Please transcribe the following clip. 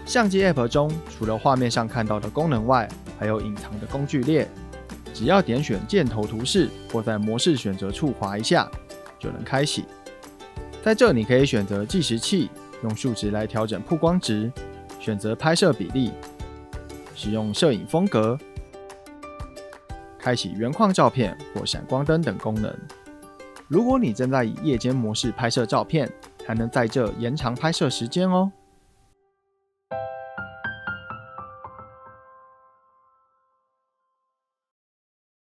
相机 App 中除了画面上看到的功能外，还有隐藏的工具列，只要点选箭头图示或在模式选择处滑一下，就能开启。在这你可以选择计时器，用数值来调整曝光值，选择拍摄比例，使用摄影风格，开启原框照片或闪光灯等功能。如果你正在以夜间模式拍摄照片，还能在这延长拍摄时间哦。